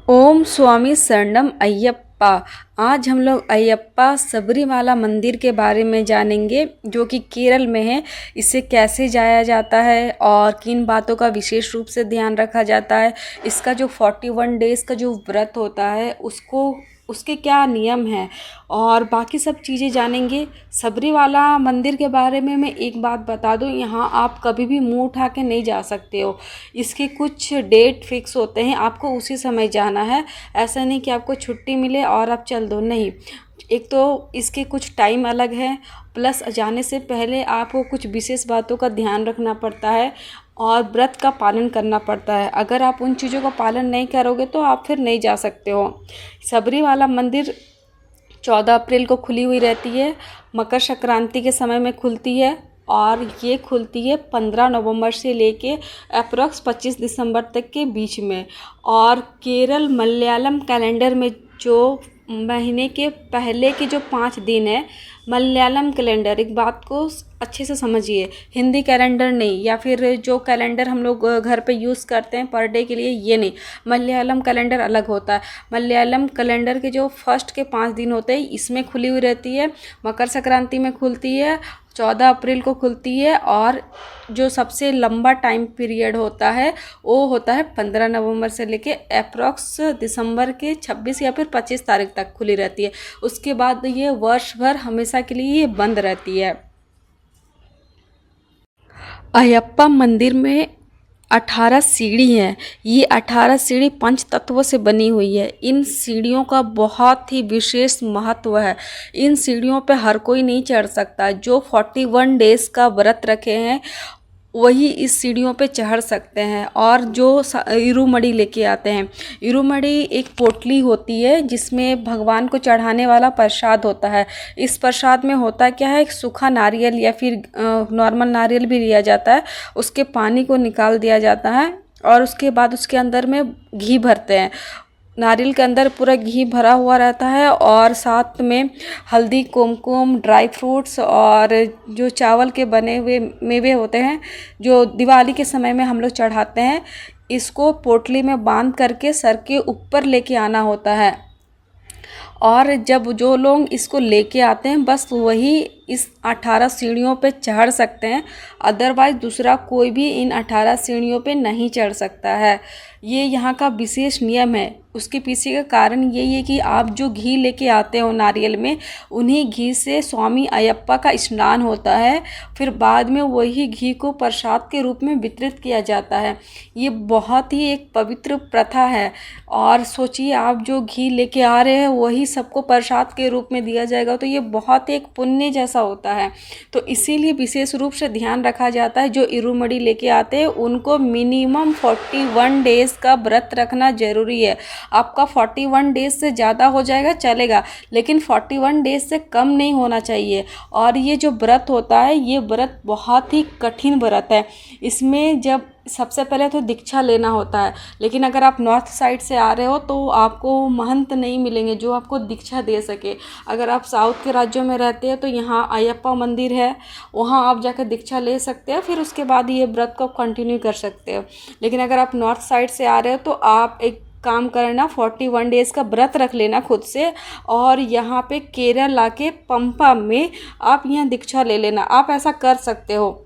ओम स्वामी शरणम अयप्पा। आज हम लोग अयप्पा सबरीमाला मंदिर के बारे में जानेंगे जो कि केरल में है। इसे कैसे जाया जाता है और किन बातों का विशेष रूप से ध्यान रखा जाता है। इसका जो 41 डेज़ का जो व्रत होता है उसके क्या नियम हैं और बाकी सब चीज़ें जानेंगे। सबरीवाला मंदिर के बारे में मैं एक बात बता दूं, यहाँ आप कभी भी मुंह उठा के नहीं जा सकते हो। इसके कुछ डेट फिक्स होते हैं, आपको उसी समय जाना है। ऐसा नहीं कि आपको छुट्टी मिले और आप चल दो, नहीं। एक तो इसके कुछ टाइम अलग है, प्लस जाने से पहले आपको कुछ विशेष बातों का ध्यान रखना पड़ता है और व्रत का पालन करना पड़ता है। अगर आप उन चीज़ों का पालन नहीं करोगे तो आप फिर नहीं जा सकते हो। सबरीवाला मंदिर 14 अप्रैल को खुली हुई रहती है, मकर संक्रांति के समय में खुलती है और ये खुलती है 15 नवंबर से लेके अप्रॉक्स 25 दिसंबर तक के बीच में। और केरल मलयालम कैलेंडर में जो महीने के पहले के जो 5 दिन है, मलयालम कैलेंडर, एक बात को अच्छे से समझिए, हिंदी कैलेंडर नहीं, या फिर जो कैलेंडर हम लोग घर पे यूज़ करते हैं पर डे के लिए, ये नहीं। मलयालम कैलेंडर अलग होता है। मलयालम कैलेंडर के जो फर्स्ट के 5 दिन होते हैं इसमें खुली हुई रहती है। मकर संक्रांति में खुलती है, 14 अप्रैल को खुलती है और जो सबसे लंबा टाइम पीरियड होता है वो होता है 15 नवंबर से लेके अप्रॉक्स दिसंबर के 26 या फिर 25 तारीख तक खुली रहती है। उसके बाद ये वर्ष भर हमेशा के लिए ये बंद रहती है। अयप्पा मंदिर में 18 सीढ़ी हैं। ये 18 सीढ़ी पंच तत्वों से बनी हुई है। इन सीढ़ियों का बहुत ही विशेष महत्व है। इन सीढ़ियों पे हर कोई नहीं चढ़ सकता। जो 41 डेज़ का व्रत रखे हैं वही इस सीढ़ियों पे चढ़ सकते हैं। और जो इरुमड़ी लेके आते हैं, इरुमड़ी एक पोटली होती है जिसमें भगवान को चढ़ाने वाला प्रसाद होता है। इस प्रसाद में होता क्या है, एक सूखा नारियल या फिर नॉर्मल नारियल भी लिया जाता है, उसके पानी को निकाल दिया जाता है और उसके बाद उसके अंदर में घी भरते हैं। नारियल के अंदर पूरा घी भरा हुआ रहता है और साथ में हल्दी, कुमकुम, ड्राई फ्रूट्स और जो चावल के बने हुए मेवे होते हैं जो दिवाली के समय में हम लोग चढ़ाते हैं, इसको पोटली में बांध करके सर के ऊपर लेके आना होता है। और जब जो लोग इसको लेके आते हैं बस वही इस 18 सीढ़ियों पे चढ़ सकते हैं, अदरवाइज़ दूसरा कोई भी इन 18 सीढ़ियों पे नहीं चढ़ सकता है। ये यहाँ का विशेष नियम है। उसके पीछे का कारण यही है कि आप जो घी लेके आते हो नारियल में, उन्हीं घी से स्वामी अयप्पा का स्नान होता है, फिर बाद में वही घी को प्रसाद के रूप में वितरित किया जाता है। ये बहुत ही एक पवित्र प्रथा है। और सोचिए, आप जो घी लेके आ रहे हैं वही सबको प्रसाद के रूप में दिया जाएगा, तो ये बहुत एक पुण्य जैसा होता है। तो इसीलिए विशेष रूप से ध्यान रखा जाता है, जो इरुमड़ी लेके आते हैं उनको मिनिमम 41 डेज़ का व्रत रखना जरूरी है। आपका 41 डेज से ज़्यादा हो जाएगा चलेगा, लेकिन 41 डेज से कम नहीं होना चाहिए। और ये जो व्रत होता है, ये व्रत बहुत ही कठिन व्रत है। इसमें जब सबसे पहले तो दीक्षा लेना होता है, लेकिन अगर आप नॉर्थ साइड से आ रहे हो तो आपको महंत नहीं मिलेंगे जो आपको दीक्षा दे सके। अगर आप साउथ के राज्यों में रहते हैं तो यहाँ अयप्पा मंदिर है, वहाँ आप जाकर दीक्षा ले सकते हैं, फिर उसके बाद ये व्रत को कंटिन्यू कर सकते हो। लेकिन अगर आप नॉर्थ साइड से आ रहे हो तो आप एक काम करना, 41 डेज़ का व्रत रख लेना खुद से, और यहाँ पे केरल आके पंपा में आप यहाँ दीक्षा ले लेना। आप ऐसा कर सकते हो।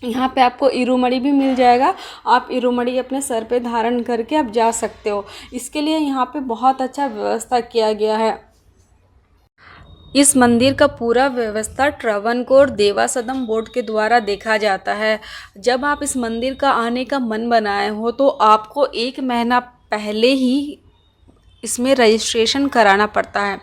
यहाँ पे आपको इरुमड़ी भी मिल जाएगा, आप इरुमड़ी अपने सर पे धारण करके आप जा सकते हो। इसके लिए यहाँ पे बहुत अच्छा व्यवस्था किया गया है। इस मंदिर का पूरा व्यवस्था ट्रावणकोर देवासदम बोर्ड के द्वारा देखा जाता है। जब आप इस मंदिर का आने का मन बनाए हो तो आपको 1 महीना पहले ही इसमें रजिस्ट्रेशन कराना पड़ता है।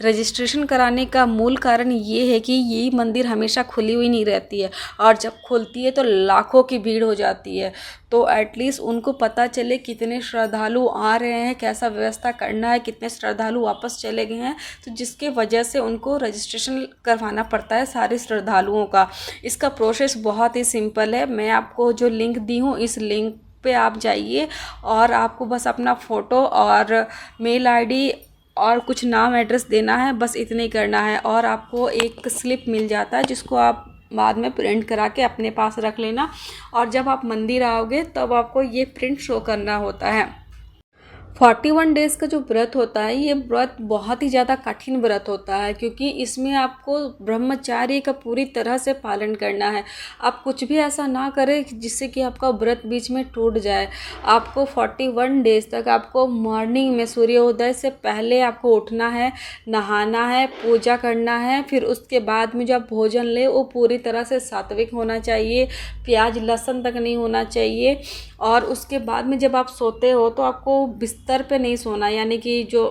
रजिस्ट्रेशन कराने का मूल कारण ये है कि ये मंदिर हमेशा खुली हुई नहीं रहती है, और जब खुलती है तो लाखों की भीड़ हो जाती है। तो एटलीस्ट उनको पता चले कितने श्रद्धालु आ रहे हैं, कैसा व्यवस्था करना है, कितने श्रद्धालु वापस चले गए हैं, तो जिसके वजह से उनको रजिस्ट्रेशन करवाना पड़ता है सारे श्रद्धालुओं का। इसका प्रोसेस बहुत ही सिंपल है। मैं आपको जो लिंक दी हूँ, इस लिंक पे आप जाइए और आपको बस अपना फ़ोटो और मेल आईडी और कुछ नाम एड्रेस देना है, बस इतने ही करना है। और आपको एक स्लिप मिल जाता है जिसको आप बाद में प्रिंट करा के अपने पास रख लेना, और जब आप मंदिर आओगे तब आपको ये प्रिंट शो करना होता है। 41 डेज़ का जो व्रत होता है, ये व्रत बहुत ही ज़्यादा कठिन व्रत होता है, क्योंकि इसमें आपको ब्रह्मचार्य का पूरी तरह से पालन करना है। आप कुछ भी ऐसा ना करें जिससे कि आपका व्रत बीच में टूट जाए। आपको 41 डेज़ तक आपको मॉर्निंग में सूर्योदय से पहले आपको उठना है, नहाना है, पूजा करना है। फिर उसके बाद में जो आप भोजन लें वो पूरी तरह से सात्विक होना चाहिए, प्याज लहसुन तक नहीं होना चाहिए। और उसके बाद में जब आप सोते हो तो आपको बिस्तर पे नहीं सोना, यानी कि जो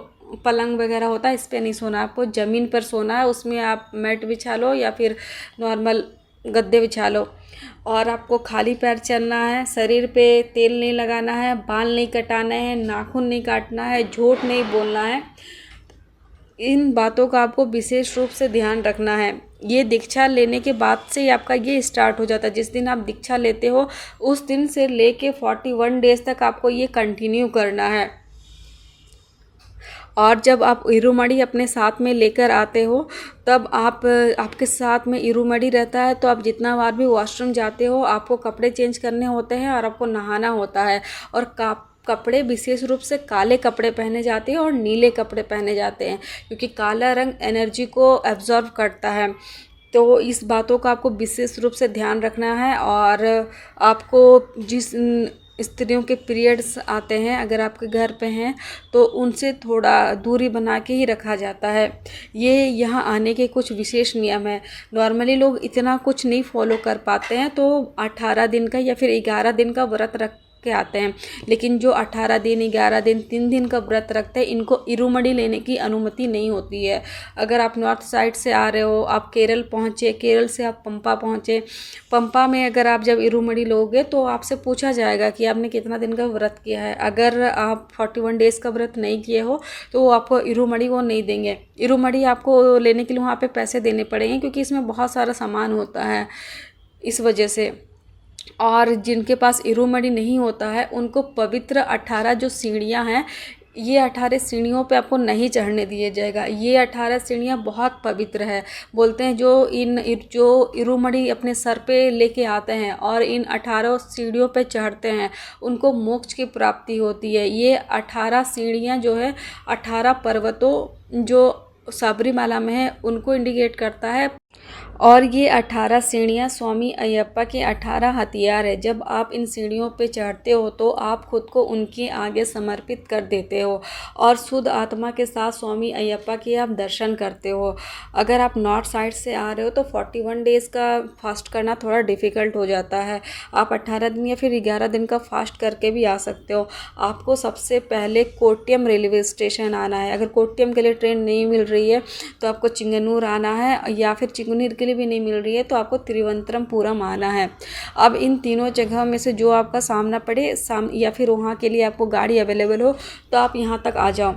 पलंग वगैरह होता है इस पे नहीं सोना, आपको ज़मीन पर सोना है। उसमें आप मैट बिछा लो या फिर नॉर्मल गद्दे बिछा लो। और आपको खाली पैर चलना है, शरीर पे तेल नहीं लगाना है, बाल नहीं कटाना है, नाखून नहीं काटना है, झूठ नहीं बोलना है। इन बातों का आपको विशेष रूप से ध्यान रखना है। ये दीक्षा लेने के बाद से ही आपका ये स्टार्ट हो जाता है। जिस दिन आप दीक्षा लेते हो उस दिन से लेके 41 डेज़ तक आपको ये कंटिन्यू करना है। और जब आप इरुमड़ी अपने साथ में लेकर आते हो तब आपके साथ में इरुमड़ी रहता है, तो आप जितना बार भी वॉशरूम जाते हो आपको कपड़े चेंज करने होते हैं और आपको नहाना होता है। और कपड़े विशेष रूप से काले कपड़े पहने जाते हैं और नीले कपड़े पहने जाते हैं, क्योंकि काला रंग एनर्जी को एब्जॉर्ब करता है। तो इस बातों का आपको विशेष रूप से ध्यान रखना है। और आपको जिस स्त्रियों के पीरियड्स आते हैं अगर आपके घर पे हैं तो उनसे थोड़ा दूरी बना के ही रखा जाता है। ये यहाँ आने के कुछ विशेष नियम है। नॉर्मली लोग इतना कुछ नहीं फॉलो कर पाते हैं, तो 18 दिन का या फिर 11 दिन का व्रत रख के आते हैं। लेकिन जो 18 दिन 11 दिन 3 दिन का व्रत रखते हैं इनको इरुमड़ी लेने की अनुमति नहीं होती है। अगर आप नॉर्थ साइड से आ रहे हो, आप केरल पहुँचे, केरल से आप पंपा पहुँचे, पंपा में अगर आप जब इरुमड़ी लोगे तो आपसे पूछा जाएगा कि आपने कितना दिन का व्रत किया है। अगर आप 41 डेज़ का व्रत नहीं किए हो तो वो आपको इरुमड़ी वो नहीं देंगे। इरुमड़ी आपको लेने के लिए वहाँ पे पैसे देने पड़ेंगे, क्योंकि इसमें बहुत सारा सामान होता है इस वजह से। और जिनके पास इरुमड़ी नहीं होता है उनको पवित्र 18 जो सीढ़ियाँ हैं, ये 18 सीढ़ियों पे आपको नहीं चढ़ने दिया जाएगा। ये 18 सीढ़ियाँ बहुत पवित्र है। बोलते हैं जो इरुमड़ी अपने सर पे लेके आते हैं और इन 18 सीढ़ियों पे चढ़ते हैं उनको मोक्ष की प्राप्ति होती है। ये 18 सीढ़ियाँ जो है 18 पर्वतों जो सबरीमाला में है उनको इंडिकेट करता है। और ये 18 सीढ़ियाँ स्वामी अयप्पा के 18 हथियार है। जब आप इन सीढ़ियों पे चढ़ते हो तो आप खुद को उनके आगे समर्पित कर देते हो और शुद्ध आत्मा के साथ स्वामी अयप्पा के आप दर्शन करते हो। अगर आप नॉर्थ साइड से आ रहे हो तो 41 डेज़ का फास्ट करना थोड़ा डिफ़िकल्ट हो जाता है। आप 18 दिन या फिर 11 दिन का फास्ट करके भी आ सकते हो। आपको सबसे पहले कोट्यम रेलवे स्टेशन आना है। अगर कोट्यम के लिए ट्रेन नहीं मिल रही है तो आपको चिंगनूर आना है, या फिर चिंगनूर के लिए भी नहीं मिल रही है तो आपको तिरुवनंतपुरम आना है। अब इन तीनों जगह में से जो आपका सामना पड़े या फिर वहाँ के लिए आपको गाड़ी अवेलेबल हो तो आप यहाँ तक आ जाओ।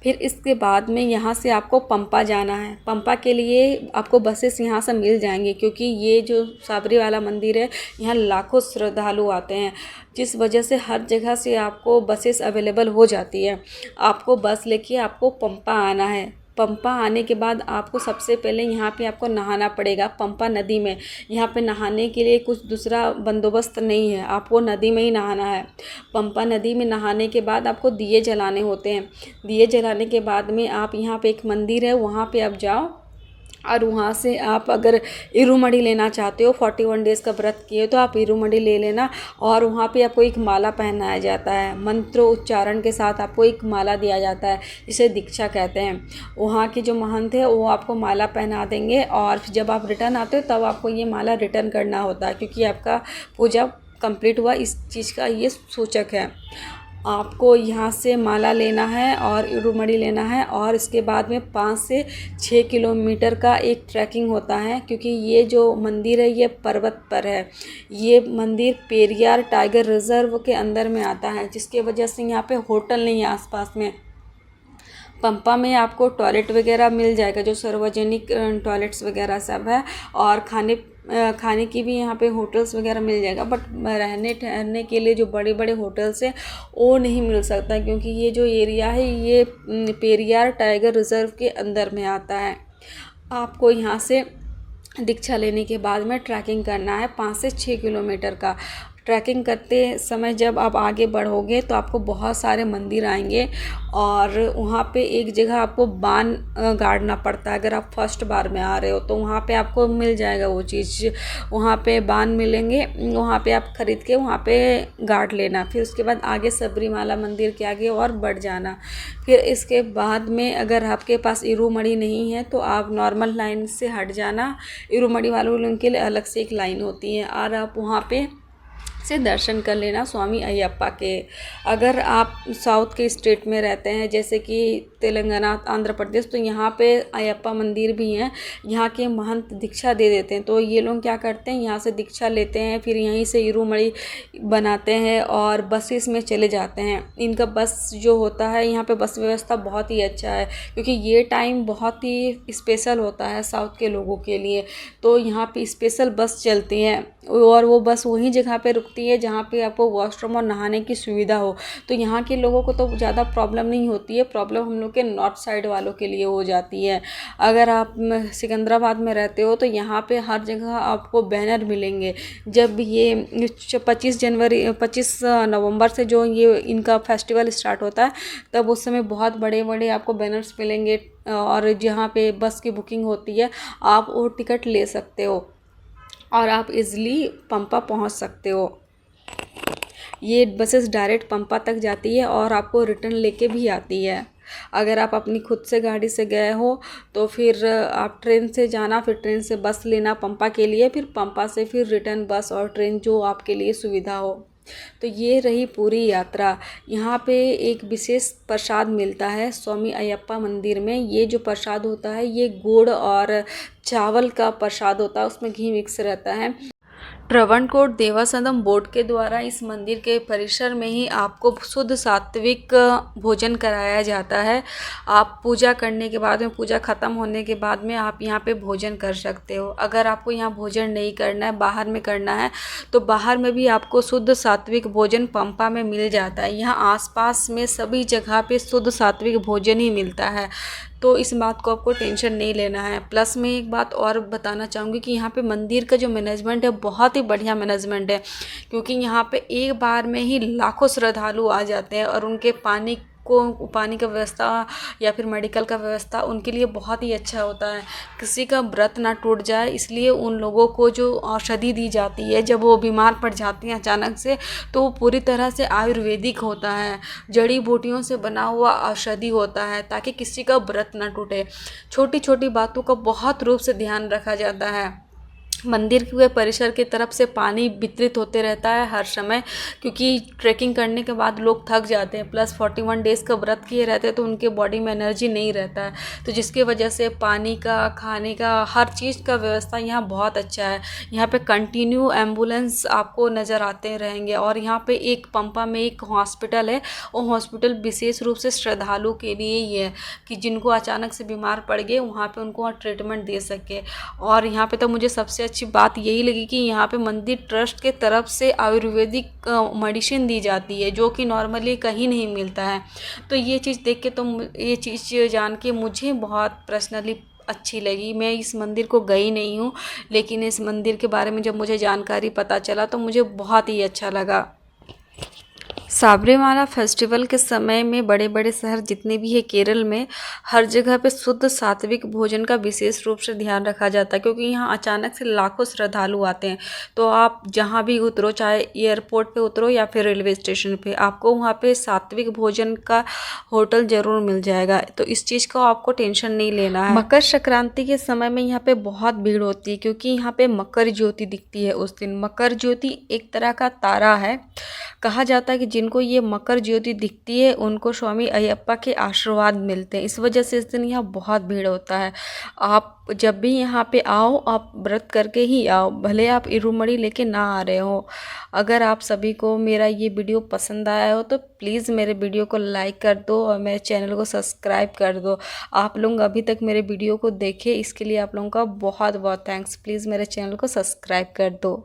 फिर इसके बाद में यहाँ से आपको पंपा जाना है। पंपा के लिए आपको बसेस यहाँ से मिल जाएंगी, क्योंकि ये जो साबरी वाला मंदिर है यहाँ लाखों श्रद्धालु आते हैं, जिस वजह से हर जगह से आपको बसेस अवेलेबल हो जाती है। आपको बस लेके आपको पंपा आना है। पंपा आने के बाद आपको सबसे पहले यहाँ पे आपको नहाना पड़ेगा पंपा नदी में। यहाँ पे नहाने के लिए कुछ दूसरा बंदोबस्त नहीं है, आपको नदी में ही नहाना है। पंपा नदी में नहाने के बाद आपको दिए जलाने होते हैं। दिए जलाने के बाद में आप यहाँ पे एक मंदिर है वहाँ पे आप जाओ और वहाँ से आप अगर इरुमड़ी लेना चाहते हो 41 डेज़ का व्रत किए तो आप इरुमड़ी ले लेना। और वहाँ पे आपको एक माला पहनाया जाता है, मंत्र उच्चारण के साथ आपको एक माला दिया जाता है, जिसे दीक्षा कहते हैं। वहाँ के जो महंत है वो आपको माला पहना देंगे और जब आप रिटर्न आते हो तब आपको ये माला रिटर्न करना होता है, क्योंकि आपका पूजा कंप्लीट हुआ, इस चीज़ का ये सूचक है। आपको यहाँ से माला लेना है और इरुमड़ी लेना है और इसके बाद में 5 से 6 किलोमीटर का एक ट्रैकिंग होता है, क्योंकि ये जो मंदिर है ये पर्वत पर है। ये मंदिर पेरियार टाइगर रिजर्व के अंदर में आता है, जिसके वजह से यहाँ पे होटल नहीं है आसपास में। पंपा में आपको टॉयलेट वगैरह मिल जाएगा, जो सार्वजनिक टॉयलेट्स वगैरह सब है, और खाने की भी यहाँ पे होटल्स वगैरह मिल जाएगा। बट रहने ठहरने के लिए जो बड़े बड़े होटल्स हैं वो नहीं मिल सकता, क्योंकि ये जो एरिया है ये पेरियार टाइगर रिजर्व के अंदर में आता है। आपको यहाँ से दीक्षा लेने के बाद में ट्रैकिंग करना है 5 से 6 किलोमीटर का। ट्रैकिंग करते समय जब आप आगे बढ़ोगे तो आपको बहुत सारे मंदिर आएंगे और वहाँ पे एक जगह आपको बाण गाड़ना पड़ता है। अगर आप फर्स्ट बार में आ रहे हो तो वहाँ पे आपको मिल जाएगा वो चीज़, वहाँ पे बाण मिलेंगे, वहाँ पे आप खरीद के वहाँ पे गाड़ लेना। फिर उसके बाद आगे सबरीमाला मंदिर के आगे और बढ़ जाना। फिर इसके बाद में अगर आपके पास इरूमड़ी नहीं है तो आप नॉर्मल लाइन से हट जाना। इरूमड़ी वालों के लिए अलग से एक लाइन होती है और आप वहाँ पे से दर्शन कर लेना स्वामी अयप्पा के। अगर आप साउथ के स्टेट में रहते हैं जैसे कि तेलंगाना, आंध्र प्रदेश, तो यहाँ पे अयप्पा मंदिर भी हैं। यहाँ के महंत दीक्षा दे देते हैं, तो ये लोग क्या करते हैं, यहाँ से दीक्षा लेते हैं, फिर यहीं से इरूमड़ी बनाते हैं और बसेस में चले जाते हैं। इनका बस जो होता है, यहाँ पे बस व्यवस्था बहुत ही अच्छा है क्योंकि ये टाइम बहुत ही स्पेशल होता है साउथ के लोगों के लिए। तो यहाँ पे स्पेशल बस चलती हैं और वो बस वहीं जगह पे रुकती है जहाँ पे आपको वॉशरूम और नहाने की सुविधा हो। तो यहाँ के लोगों को तो ज़्यादा प्रॉब्लम नहीं होती है, प्रॉब्लम हम लोग के नॉर्थ साइड वालों के लिए हो जाती है। अगर आप सिकंदराबाद में रहते हो तो यहाँ पे हर जगह आपको बैनर मिलेंगे। जब ये 25 नवंबर से जो ये इनका फेस्टिवल स्टार्ट होता है तब उस समय बहुत बड़े बड़े आपको बैनर्स मिलेंगे और जहाँ पे बस की बुकिंग होती है आप वो टिकट ले सकते हो और आप इज़िली पंपा पहुंच सकते हो। ये बसेस डायरेक्ट पंपा तक जाती है और आपको रिटर्न लेके भी आती है। अगर आप अपनी खुद से गाड़ी से गए हो तो फिर आप ट्रेन से जाना, फिर ट्रेन से बस लेना पंपा के लिए, फिर पंपा से फिर रिटर्न बस और ट्रेन जो आपके लिए सुविधा हो। तो ये रही पूरी यात्रा। यहाँ पे एक विशेष प्रसाद मिलता है स्वामी अयप्पा मंदिर में। ये जो प्रसाद होता है ये गुड़ और चावल का प्रसाद होता है, उसमें घी मिक्स रहता है। ट्रवणकोट देवासदम बोर्ड के द्वारा इस मंदिर के परिसर में ही आपको शुद्ध सात्विक भोजन कराया जाता है। आप पूजा करने के बाद में, पूजा ख़त्म होने के बाद में आप यहाँ पे भोजन कर सकते हो। अगर आपको यहाँ भोजन नहीं करना है, बाहर में करना है, तो बाहर में भी आपको शुद्ध सात्विक भोजन पंपा में मिल जाता है। यहाँ आसपास में सभी जगह पे शुद्ध सात्विक भोजन ही मिलता है, तो इस बात को आपको टेंशन नहीं लेना है। प्लस मैं एक बात और बताना चाहूँगी कि यहाँ पे मंदिर का जो मैनेजमेंट है बहुत ही बढ़िया मैनेजमेंट है, क्योंकि यहाँ पे एक बार में ही लाखों श्रद्धालु आ जाते हैं और उनके पानी का व्यवस्था या फिर मेडिकल का व्यवस्था उनके लिए बहुत ही अच्छा होता है। किसी का व्रत ना टूट जाए इसलिए उन लोगों को जो औषधि दी जाती है जब वो बीमार पड़ जाते हैं अचानक से, तो वो पूरी तरह से आयुर्वेदिक होता है, जड़ी बूटियों से बना हुआ औषधि होता है ताकि किसी का व्रत ना टूटे। छोटी छोटी बातों का बहुत रूप से ध्यान रखा जाता है। मंदिर के परिसर की तरफ से पानी वितरित होते रहता है हर समय, क्योंकि ट्रैकिंग करने के बाद लोग थक जाते हैं, प्लस 41 डेज़ का व्रत किए रहते हैं तो उनके बॉडी में एनर्जी नहीं रहता है, तो जिसकी वजह से पानी का, खाने का, हर चीज़ का व्यवस्था यहाँ बहुत अच्छा है। यहाँ पे कंटिन्यू एम्बुलेंस आपको नज़र आते रहेंगे और यहाँ पे एक पंपा में एक हॉस्पिटल है, वो हॉस्पिटल विशेष रूप से श्रद्धालु के लिए ही है कि जिनको अचानक से बीमार पड़ गए वहाँ पे उनको वहाँ ट्रीटमेंट दे सके। और यहाँ पे तो मुझे सबसे अच्छी बात यही लगी कि यहाँ पे मंदिर ट्रस्ट के तरफ से आयुर्वेदिक मेडिसिन दी जाती है जो कि नॉर्मली कहीं नहीं मिलता है। तो ये चीज़ देख के, तो ये चीज़ जान के मुझे बहुत पर्सनली अच्छी लगी। मैं इस मंदिर को गई नहीं हूँ, लेकिन इस मंदिर के बारे में जब मुझे जानकारी पता चला तो मुझे बहुत ही अच्छा लगा। साबरीमाला फेस्टिवल के समय में बड़े बड़े शहर जितने भी है केरल में, हर जगह पे शुद्ध सात्विक भोजन का विशेष रूप से ध्यान रखा जाता है, क्योंकि यहाँ अचानक से लाखों श्रद्धालु आते हैं। तो आप जहाँ भी उतरो, चाहे एयरपोर्ट पे उतरो या फिर रेलवे स्टेशन पे, आपको वहाँ पे सात्विक भोजन का होटल ज़रूर मिल जाएगा। तो इस चीज़ का आपको टेंशन नहीं लेना है। मकर संक्रांति के समय में यहाँ पे बहुत भीड़ होती है, क्योंकि यहाँ पे मकर ज्योति दिखती है उस दिन। मकर ज्योति एक तरह का तारा है। कहा जाता है कि जिनको ये मकर ज्योति दिखती है उनको स्वामी अयप्पा के आशीर्वाद मिलते हैं, इस वजह से इस दिन यहाँ बहुत भीड़ होता है। आप जब भी यहाँ पे आओ, आप व्रत करके ही आओ, भले आप इरूमड़ी लेके ना आ रहे हो। अगर आप सभी को मेरा ये वीडियो पसंद आया हो तो प्लीज़ मेरे वीडियो को लाइक कर दो और मेरे चैनल को सब्सक्राइब कर दो। आप लोग अभी तक मेरे वीडियो को देखे इसके लिए आप लोगों का बहुत बहुत थैंक्स। प्लीज़ मेरे चैनल को सब्सक्राइब कर दो।